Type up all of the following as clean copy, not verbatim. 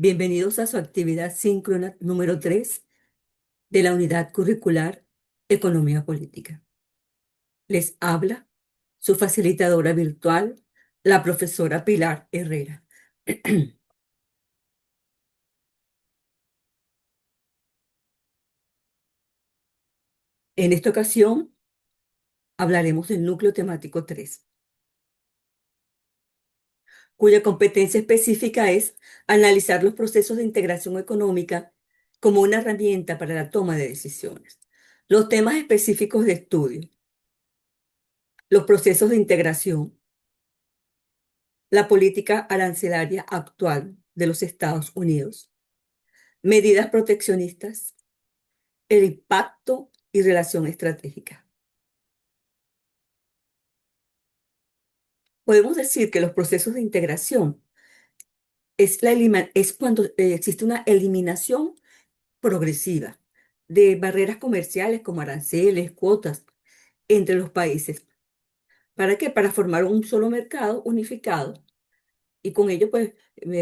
Bienvenidos a su actividad síncrona número 3 de la unidad curricular Economía Política. Les habla su facilitadora virtual, la profesora Pilar Herrera. En esta ocasión hablaremos del núcleo temático 3, cuya competencia específica es analizar los procesos de integración económica como una herramienta para la toma de decisiones. Los temas específicos de estudio: los procesos de integración, la política arancelaria actual de los Estados Unidos, medidas proteccionistas, el impacto y relación estratégica. Podemos decir que los procesos de integración es cuando existe una eliminación progresiva de barreras comerciales como aranceles, cuotas entre los países. ¿Para qué? Para formar un solo mercado unificado y con ello pues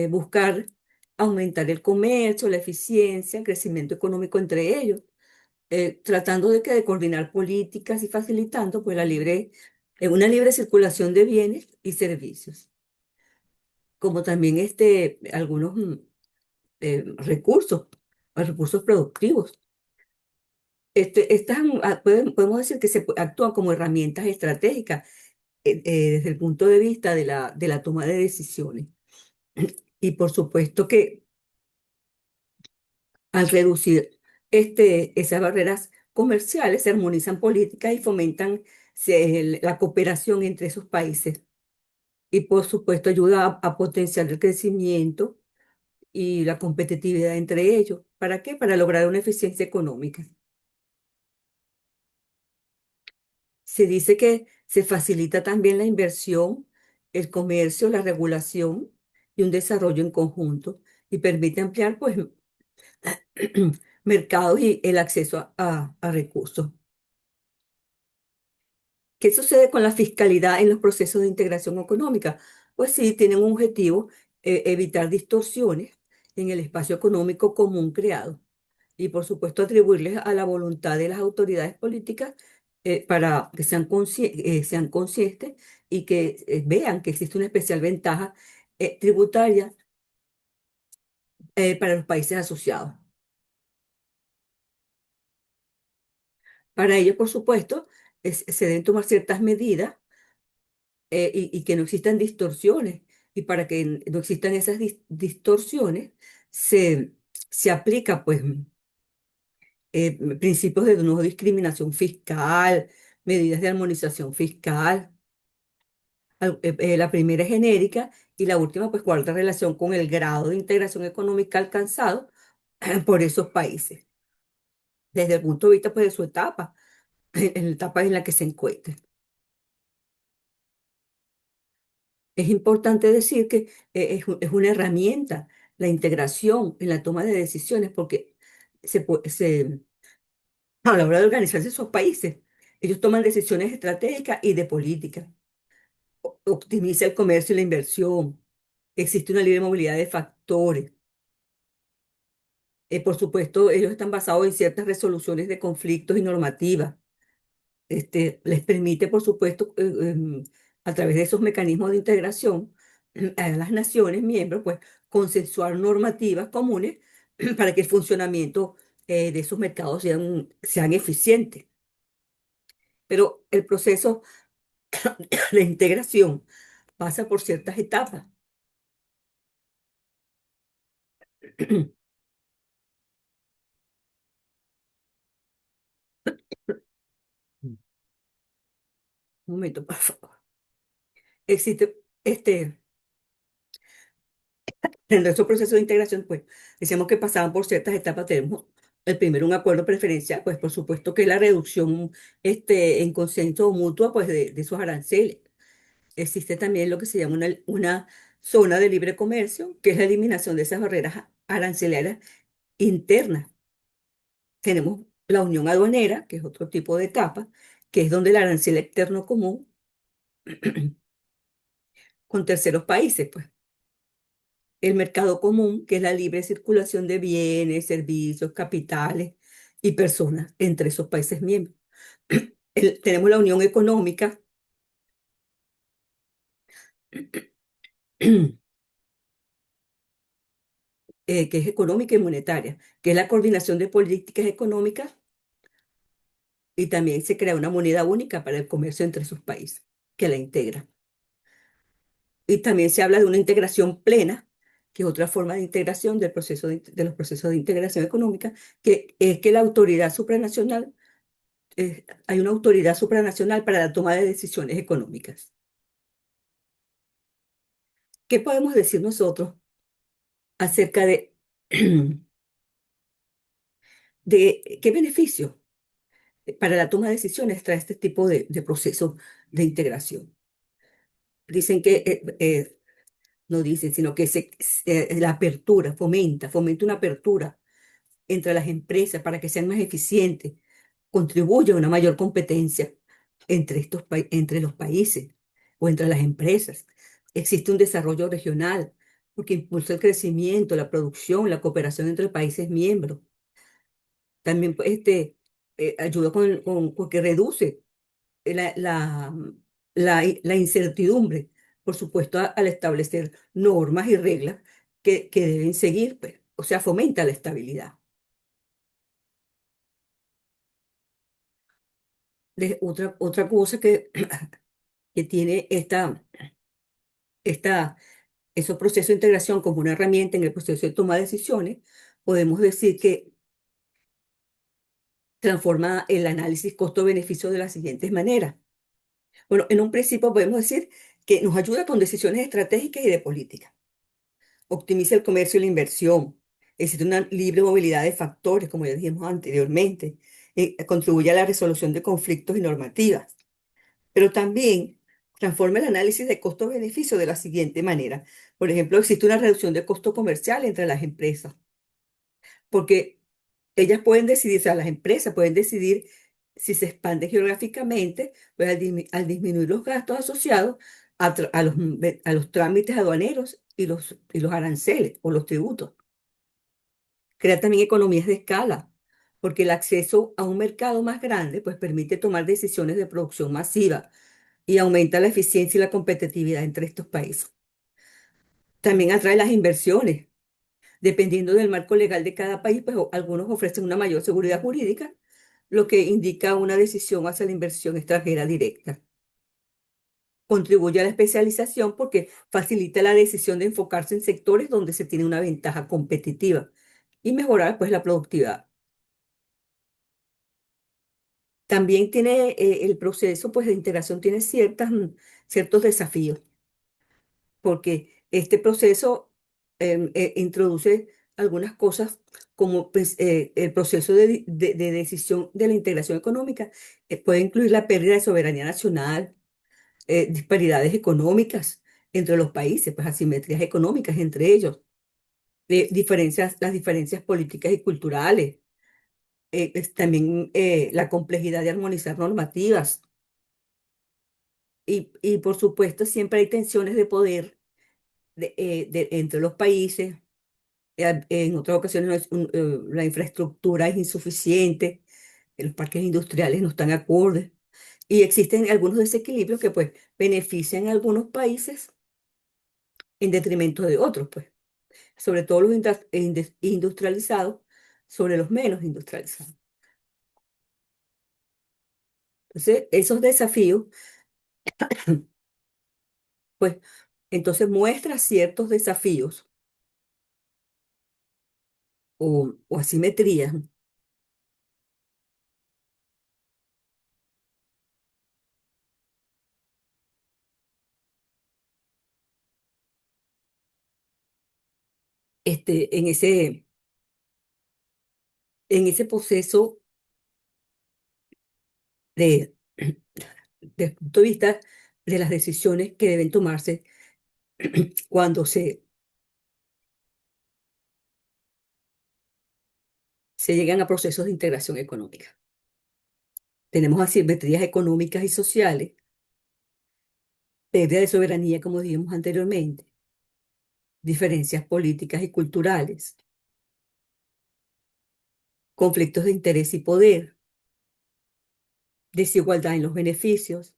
buscar aumentar el comercio, la eficiencia, el crecimiento económico entre ellos, tratando de coordinar políticas y facilitando pues una libre circulación de bienes y servicios, como también algunos recursos, recursos productivos. Podemos decir que actúan como herramientas estratégicas desde el punto de vista de la toma de decisiones. Y por supuesto que al reducir esas barreras comerciales, se armonizan políticas y fomentan la cooperación entre esos países. Y por supuesto ayuda a potenciar el crecimiento y la competitividad entre ellos. ¿Para qué? Para lograr una eficiencia económica. Se dice que se facilita también la inversión, el comercio, la regulación y un desarrollo en conjunto, y permite ampliar pues mercados y el acceso a recursos. ¿Qué sucede con la fiscalidad en los procesos de integración económica? Pues sí, tienen un objetivo: evitar distorsiones en el espacio económico común creado y, por supuesto, atribuirles a la voluntad de las autoridades políticas, para que sean conscientes y que vean que existe una especial ventaja tributaria para los países asociados. Para ello, por supuesto, se deben tomar ciertas medidas, y que no existan distorsiones. Y para que no existan esas distorsiones, se, se aplica pues principios de no discriminación fiscal, medidas de armonización fiscal. La primera es genérica y la última pues guarda relación con el grado de integración económica alcanzado por esos países, desde el punto de vista pues de su etapa, en la etapa en la que se encuentre. Es importante decir que es una herramienta la integración en la toma de decisiones, porque a la hora de organizarse esos países, ellos toman decisiones estratégicas y de política. Optimiza el comercio y la inversión. Existe una libre movilidad de factores. Por supuesto, ellos están basados en ciertas resoluciones de conflictos y normativas. Les permite, por supuesto, a través de esos mecanismos de integración, a las naciones miembros, pues, consensuar normativas comunes para que el funcionamiento de esos mercados sean eficientes. Pero el proceso de integración pasa por ciertas etapas. Un momento, por favor. Existe, en esos procesos de integración, pues, decíamos que pasaban por ciertas etapas. Tenemos el primero, un acuerdo preferencial, pues, por supuesto que la reducción, en consenso mutuo, pues, de esos aranceles. Existe también lo que se llama una zona de libre comercio, que es la eliminación de esas barreras arancelarias internas. Tenemos la unión aduanera, que es otro tipo de etapa, que es donde el arancel externo común con terceros países, pues. el mercado común, que es la libre circulación de bienes, servicios, capitales y personas entre esos países miembros. Tenemos la Unión Económica, que es económica y monetaria, que es la coordinación de políticas económicas, y también se crea una moneda única para el comercio entre sus países, que la integra. Y también se habla de una integración plena, que es otra forma de integración del proceso de los procesos de integración económica, que es que la autoridad supranacional, hay una autoridad supranacional para la toma de decisiones económicas. ¿Qué podemos decir nosotros acerca de, de qué beneficios para la toma de decisiones trae este tipo de proceso de integración? Dicen que, no dicen, sino que la apertura fomenta una apertura entre las empresas para que sean más eficientes, contribuye a una mayor competencia entre los países o entre las empresas. Existe un desarrollo regional porque impulsa el crecimiento, la producción, la cooperación entre países miembros. También pues, ayuda porque reduce la incertidumbre, por supuesto, al establecer normas y reglas que deben seguir, pues, o sea, fomenta la estabilidad. Otra cosa que tiene esta, esos procesos de integración como una herramienta en el proceso de toma de decisiones, podemos decir que transforma el análisis costo-beneficio de las siguientes maneras. Bueno, en un principio podemos decir que nos ayuda con decisiones estratégicas y de política. Optimiza el comercio y la inversión. Existe una libre movilidad de factores, como ya dijimos anteriormente. Contribuye a la resolución de conflictos y normativas. Pero también transforma el análisis de costo-beneficio de la siguiente manera. Por ejemplo, existe una reducción de costo comercial entre las empresas, porque ellas pueden decidir, o sea, las empresas pueden decidir si se expande geográficamente, pues al disminuir los gastos asociados a los trámites aduaneros y los aranceles o los tributos. Crea también economías de escala, porque el acceso a un mercado más grande pues permite tomar decisiones de producción masiva y aumenta la eficiencia y la competitividad entre estos países. También atrae las inversiones. Dependiendo del marco legal de cada país, pues algunos ofrecen una mayor seguridad jurídica, lo que indica una decisión hacia la inversión extranjera directa. Contribuye a la especialización porque facilita la decisión de enfocarse en sectores donde se tiene una ventaja competitiva y mejorar pues la productividad. También tiene el proceso pues de integración tiene ciertos desafíos porque este proceso introduce algunas cosas como pues, el proceso de decisión de la integración económica. Puede incluir la pérdida de soberanía nacional, disparidades económicas entre los países, pues asimetrías económicas entre ellos, las diferencias políticas y culturales, también la complejidad de armonizar normativas y por supuesto siempre hay tensiones de poder entre los países. En otras ocasiones la infraestructura es insuficiente, los parques industriales no están acordes y existen algunos desequilibrios que pues benefician a algunos países en detrimento de otros, pues, sobre todo los industrializados sobre los menos industrializados. Entonces, esos desafíos, pues, entonces muestra ciertos desafíos o asimetrías en ese proceso de, desde el punto de vista de las decisiones que deben tomarse cuando se llegan a procesos de integración económica. Tenemos asimetrías económicas y sociales, pérdida de soberanía, como dijimos anteriormente, diferencias políticas y culturales, conflictos de interés y poder, desigualdad en los beneficios,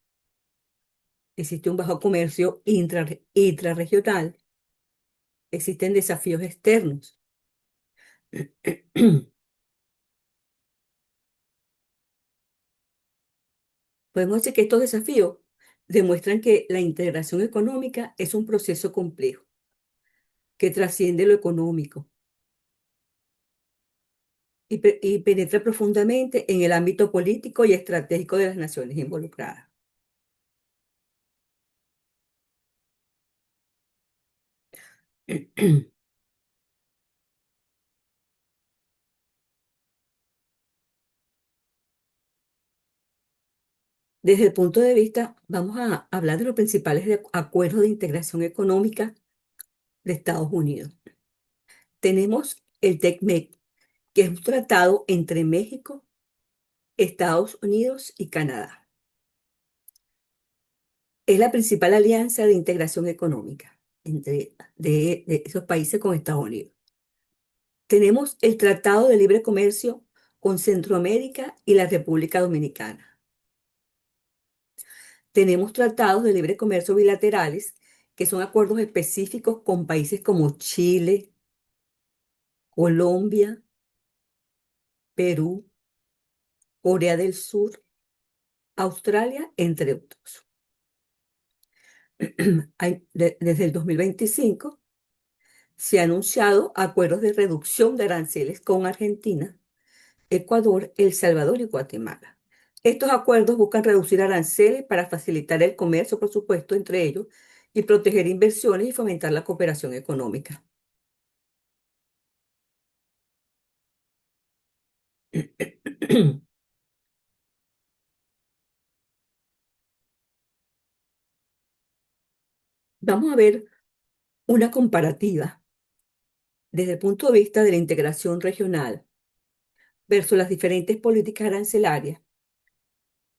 existe un bajo comercio intrarregional, existen desafíos externos. Podemos decir que estos desafíos demuestran que la integración económica es un proceso complejo que trasciende lo económico y penetra profundamente en el ámbito político y estratégico de las naciones involucradas. Desde el punto de vista, vamos a hablar de los principales acuerdos de integración económica de Estados Unidos. Tenemos el TECMEC, que es un tratado entre México, Estados Unidos y Canadá. Es la principal alianza de integración económica de esos países con Estados Unidos. Tenemos el Tratado de Libre Comercio con Centroamérica y la República Dominicana. Tenemos tratados de libre comercio bilaterales, que son acuerdos específicos con países como Chile, Colombia, Perú, Corea del Sur, Australia, entre otros. Desde el 2025 se han anunciado acuerdos de reducción de aranceles con Argentina, Ecuador, El Salvador y Guatemala. Estos acuerdos buscan reducir aranceles para facilitar el comercio, por supuesto, entre ellos, y proteger inversiones y fomentar la cooperación económica. Vamos a ver una comparativa desde el punto de vista de la integración regional versus las diferentes políticas arancelarias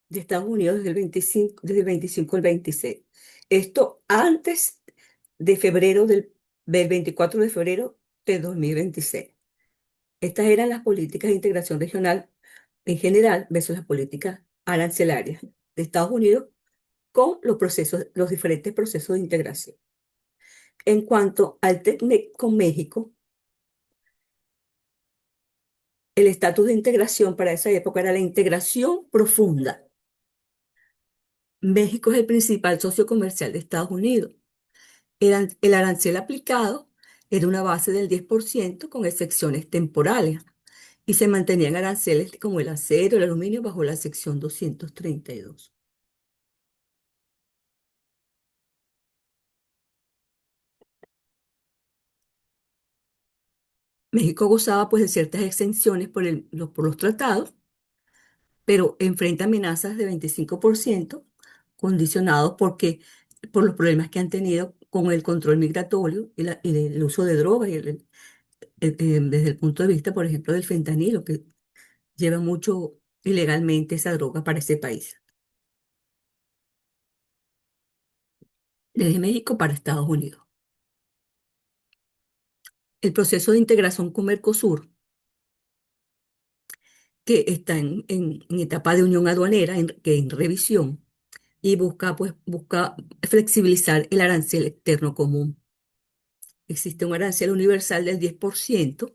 de Estados Unidos desde el 25 al 26. Esto antes de febrero del 24 de febrero de 2026. Estas eran las políticas de integración regional en general versus las políticas arancelarias de Estados Unidos con los diferentes procesos de integración. En cuanto al TECMEC con México, el estatus de integración para esa época era la integración profunda. México es el principal socio comercial de Estados Unidos. El arancel aplicado era una base del 10% con excepciones temporales y se mantenían aranceles como el acero, el aluminio bajo la sección 232. México gozaba pues de ciertas exenciones por los tratados, pero enfrenta amenazas de 25% condicionados por los problemas que han tenido con el control migratorio y el uso de drogas desde el punto de vista, por ejemplo, del fentanilo, que lleva mucho ilegalmente esa droga para ese país, desde México para Estados Unidos. El proceso de integración con Mercosur, que está en etapa de unión aduanera, que en revisión, y busca flexibilizar el arancel externo común. Existe un arancel universal del 10%,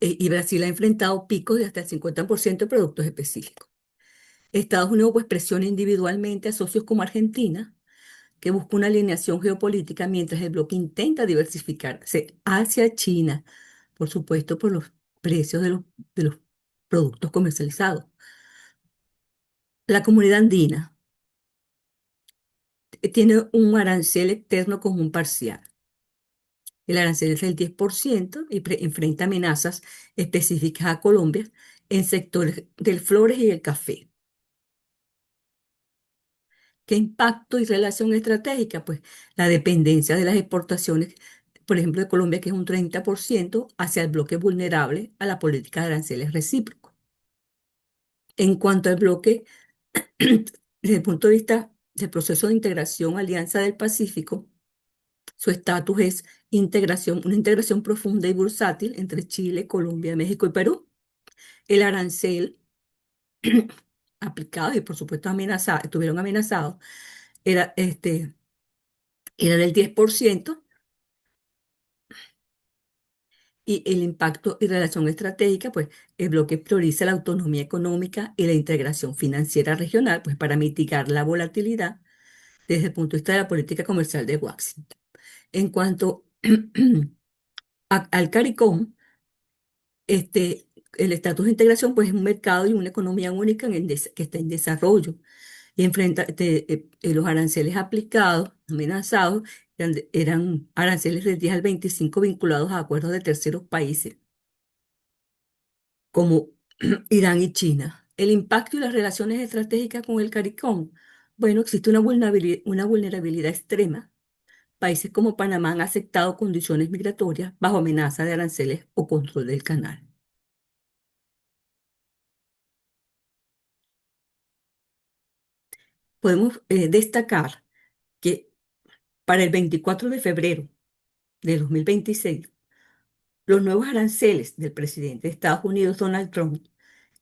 y Brasil ha enfrentado picos de hasta el 50% de productos específicos. Estados Unidos pues presiona individualmente a socios como Argentina, que busca una alineación geopolítica mientras el bloque intenta diversificarse hacia China, por supuesto por los precios de los productos comercializados. La comunidad andina tiene un arancel externo común parcial. El arancel es del 10% y enfrenta amenazas específicas a Colombia en sectores del flores y el café. ¿Qué impacto y relación estratégica? Pues la dependencia de las exportaciones, por ejemplo, de Colombia, que es un 30% hacia el bloque vulnerable a la política de aranceles recíprocos. En cuanto al bloque, desde el punto de vista del proceso de integración Alianza del Pacífico, Su estatus es una integración profunda y bursátil entre Chile, Colombia, México y Perú. El arancel aplicado y por supuesto amenazado, estuvieron amenazados, era, era del 10% y el impacto y relación estratégica, pues el bloque prioriza la autonomía económica y la integración financiera regional, pues para mitigar la volatilidad desde el punto de vista de la política comercial de Washington. En cuanto al CARICOM, el estatus de integración, pues es un mercado y una economía única que está en desarrollo y enfrenta los aranceles aplicados, amenazados, eran aranceles del 10 al 25 vinculados a acuerdos de terceros países, como Irán y China. El impacto y las relaciones estratégicas con el CARICOM. Bueno, existe una vulnerabilidad extrema. Países como Panamá han aceptado condiciones migratorias bajo amenaza de aranceles o control del canal. Podemos destacar que para el 24 de febrero de 2026, los nuevos aranceles del presidente de Estados Unidos, Donald Trump,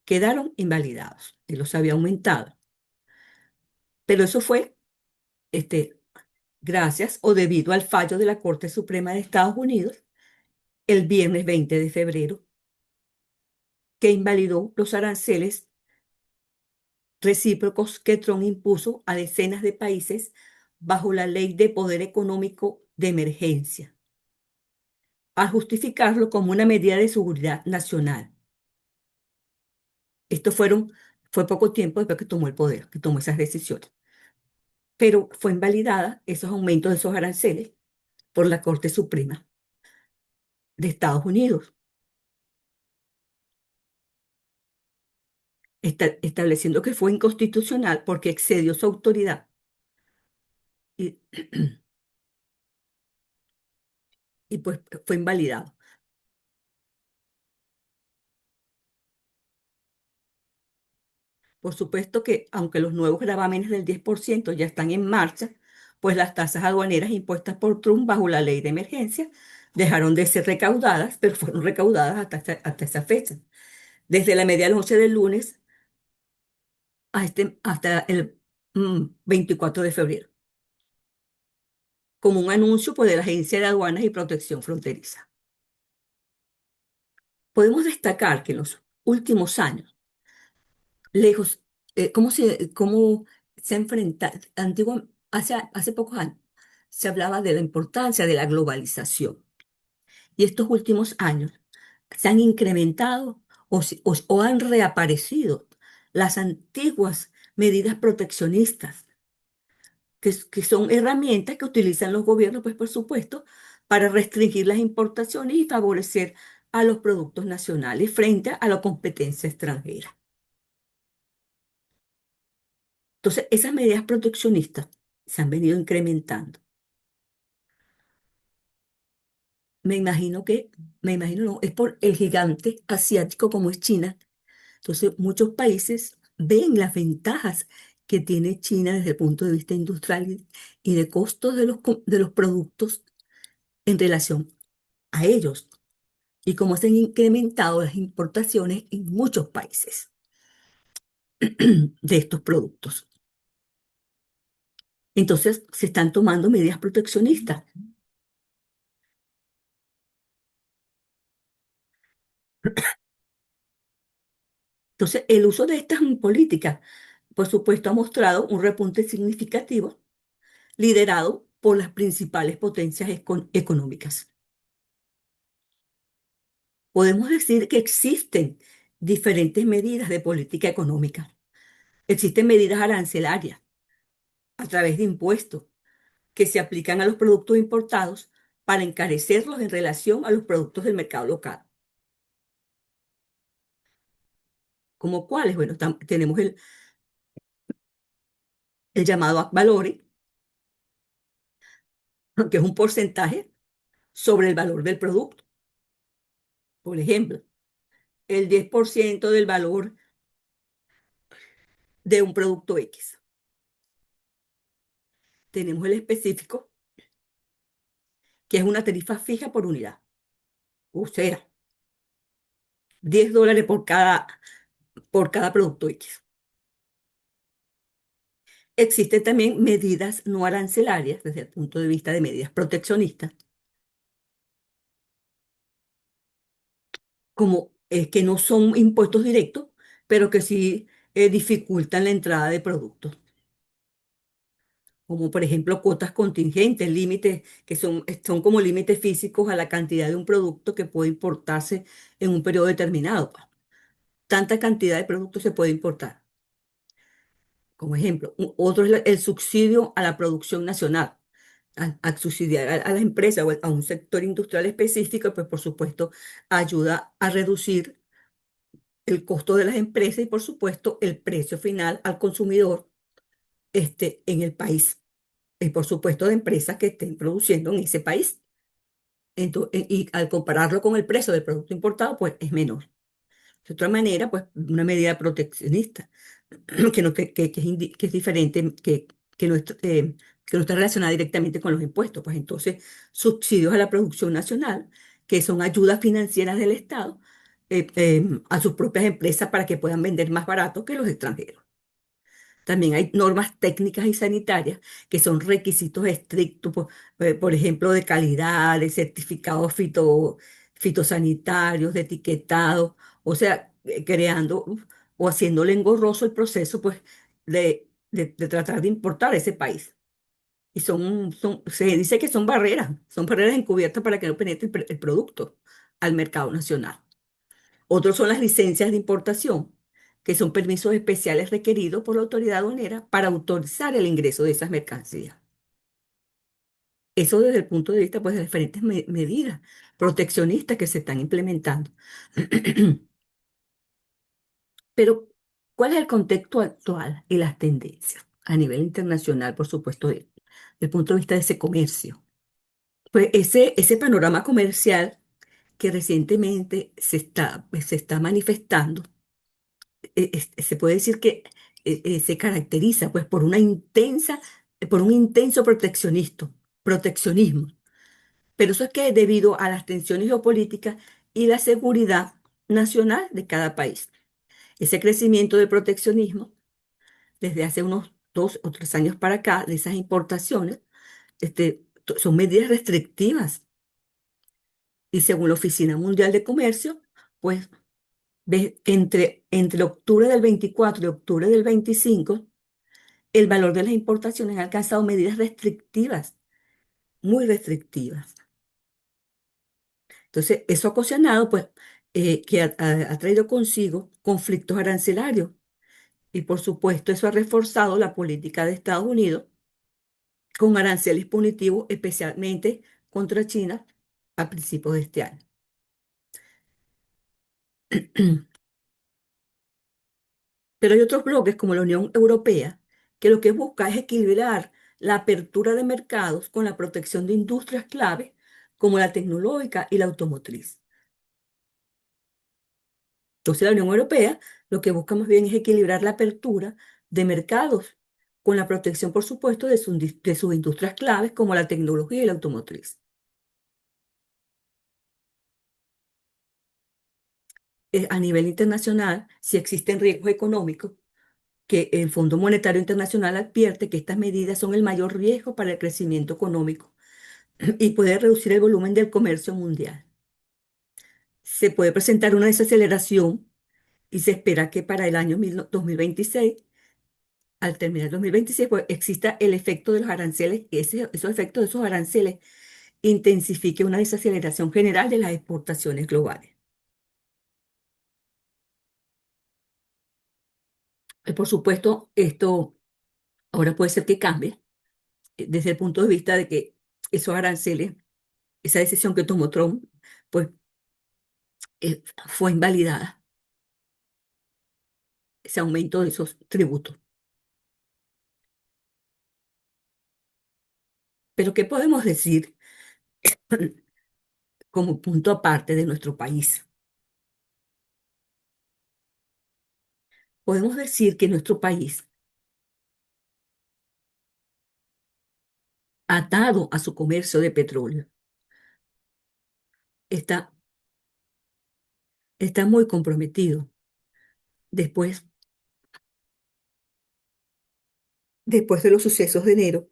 quedaron invalidados. Él los había aumentado. Pero eso fue gracias o debido al fallo de la Corte Suprema de Estados Unidos el viernes 20 de febrero, que invalidó los aranceles recíprocos que Trump impuso a decenas de países bajo la Ley de Poder Económico de Emergencia, al justificarlo como una medida de seguridad nacional. Esto fue poco tiempo después que tomó el poder, que tomó esas decisiones. Pero fue invalidada esos aumentos de esos aranceles por la Corte Suprema de Estados Unidos, estableciendo que fue inconstitucional porque excedió su autoridad y, y pues fue invalidado. Por supuesto que aunque los nuevos gravámenes del 10% ya están en marcha, pues las tasas aduaneras impuestas por Trump bajo la ley de emergencia dejaron de ser recaudadas, pero fueron recaudadas hasta esa fecha. Desde la medianoche del lunes hasta el 24 de febrero, como un anuncio pues, de la Agencia de Aduanas y Protección Fronteriza. Podemos destacar que en los últimos años, lejos, cómo se enfrenta, hace pocos años, se hablaba de la importancia de la globalización. Y estos últimos años se han incrementado o han reaparecido las antiguas medidas proteccionistas que son herramientas que utilizan los gobiernos, pues por supuesto, para restringir las importaciones y favorecer a los productos nacionales frente a la competencia extranjera. Entonces, esas medidas proteccionistas se han venido incrementando. Me imagino que, me imagino no, es por el gigante asiático como es China. Entonces, muchos países ven las ventajas que tiene China desde el punto de vista industrial y de costos de los productos en relación a ellos y cómo se han incrementado las importaciones en muchos países de estos productos. Entonces, se están tomando medidas proteccionistas. Entonces, el uso de estas políticas, por supuesto, ha mostrado un repunte significativo liderado por las principales potencias económicas. Podemos decir que existen diferentes medidas de política económica. Existen medidas arancelarias a través de impuestos que se aplican a los productos importados para encarecerlos en relación a los productos del mercado local. ¿Como cuáles? Bueno, tenemos el llamado ad valorem, que es un porcentaje sobre el valor del producto. Por ejemplo, el 10% del valor de un producto X. Tenemos el específico, que es una tarifa fija por unidad. O sea, $10 por cada producto X. Existen también medidas no arancelarias desde el punto de vista de medidas proteccionistas, como que no son impuestos directos, pero que sí dificultan la entrada de productos, como por ejemplo cuotas contingentes, límites que son como límites físicos a la cantidad de un producto que puede importarse en un periodo determinado. Tanta cantidad de productos se puede importar. Como ejemplo, otro es el subsidio a la producción nacional. Al subsidiar a la empresa o a un sector industrial específico, pues por supuesto ayuda a reducir el costo de las empresas y por supuesto el precio final al consumidor en el país. Y por supuesto de empresas que estén produciendo en ese país. Y al compararlo con el precio del producto importado, pues es menor. De otra manera, pues una medida proteccionista que, no, que es diferente, que no está relacionada directamente con los impuestos. Pues entonces, subsidios a la producción nacional, que son ayudas financieras del Estado a sus propias empresas para que puedan vender más barato que los extranjeros. También hay normas técnicas y sanitarias que son requisitos estrictos, por ejemplo, de calidad, de certificados fitosanitarios, de etiquetado, o sea, creando o haciéndole engorroso el proceso, pues, de tratar de importar ese país. Y se dice que son barreras encubiertas para que no penetre el producto al mercado nacional. Otros son las licencias de importación, que son permisos especiales requeridos por la autoridad aduanera para autorizar el ingreso de esas mercancías. Eso desde el punto de vista pues, de diferentes medidas proteccionistas que se están implementando. Pero, ¿cuál es el contexto actual y las tendencias a nivel internacional, por supuesto, desde el punto de vista de ese comercio? Pues ese panorama comercial que recientemente se está manifestando se puede decir que se caracteriza pues por un intenso proteccionismo. Pero eso es que debido a las tensiones geopolíticas y la seguridad nacional de cada país. Ese crecimiento del proteccionismo desde hace unos 2 o 3 años para acá, de esas importaciones, son medidas restrictivas. Y según la Oficina Mundial de Comercio, pues entre octubre del 24 y octubre del 25 el valor de las importaciones ha alcanzado medidas restrictivas, muy restrictivas. Entonces, eso ha ocasionado, pues, que ha traído consigo conflictos arancelarios. Y por supuesto, eso ha reforzado la política de Estados Unidos con aranceles punitivos, especialmente contra China a principios de este año. Pero hay otros bloques como la Unión Europea que lo que busca es equilibrar la apertura de mercados con la protección de industrias clave como la tecnológica y la automotriz. Entonces la Unión Europea lo que busca más bien es equilibrar la apertura de mercados con la protección, por supuesto, de sus industrias claves como la tecnología y la automotriz. A nivel internacional, si existen riesgos económicos, que el Fondo Monetario Internacional advierte que estas medidas son el mayor riesgo para el crecimiento económico y puede reducir el volumen del comercio mundial. Se puede presentar una desaceleración y se espera que para el año 2026, al terminar el 2026, pues exista el efecto de los aranceles, esos efectos de esos aranceles intensifique una desaceleración general de las exportaciones globales. Por supuesto, esto ahora puede ser que cambie desde el punto de vista de que esos aranceles, esa decisión que tomó Trump, pues fue invalidada, ese aumento de esos tributos. Pero ¿qué podemos decir como punto aparte de nuestro país? Podemos decir que nuestro país, atado a su comercio de petróleo, está, está muy comprometido. Después, después de los sucesos de enero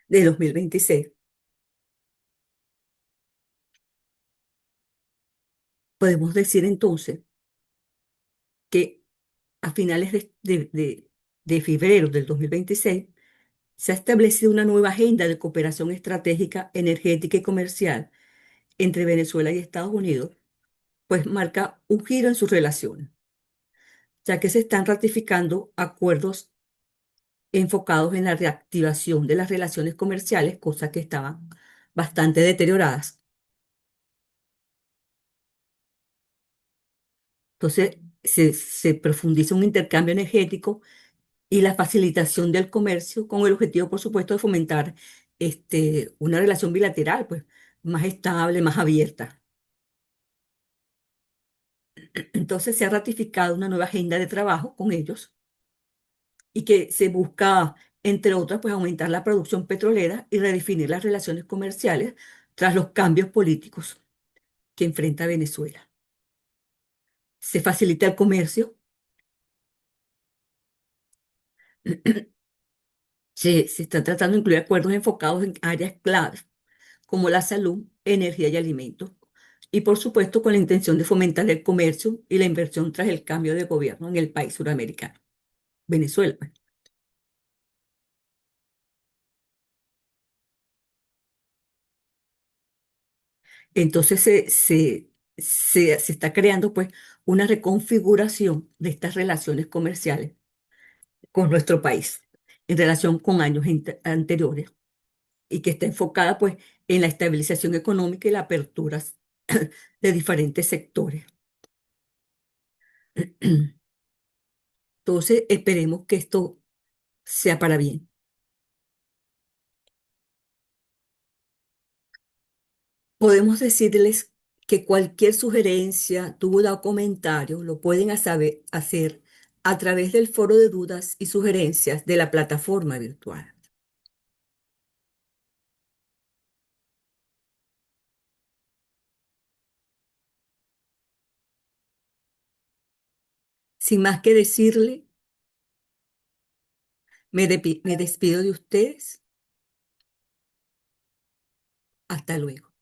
de 2026, podemos decir entonces que a finales de febrero del 2026 se ha establecido una nueva agenda de cooperación estratégica, energética y comercial entre Venezuela y Estados Unidos, pues marca un giro en sus relaciones, ya que se están ratificando acuerdos enfocados en la reactivación de las relaciones comerciales, cosas que estaban bastante deterioradas. Entonces, se profundiza un intercambio energético y la facilitación del comercio con el objetivo, por supuesto, de fomentar una relación bilateral, pues, más estable, más abierta. Entonces, se ha ratificado una nueva agenda de trabajo con ellos y que se busca, entre otras, pues, aumentar la producción petrolera y redefinir las relaciones comerciales tras los cambios políticos que enfrenta Venezuela. Se facilita el comercio, se está tratando de incluir acuerdos enfocados en áreas claves como la salud, energía y alimentos. Y por supuesto con la intención de fomentar el comercio y la inversión tras el cambio de gobierno en el país suramericano, Venezuela, pues. Entonces se está creando pues una reconfiguración de estas relaciones comerciales con nuestro país en relación con años anteriores y que está enfocada pues en la estabilización económica y la apertura de diferentes sectores. Entonces esperemos que esto sea para bien. Podemos decirles que cualquier sugerencia, duda o comentario lo pueden hacer a través del foro de dudas y sugerencias de la plataforma virtual. Sin más que decirle, me despido de ustedes. Hasta luego.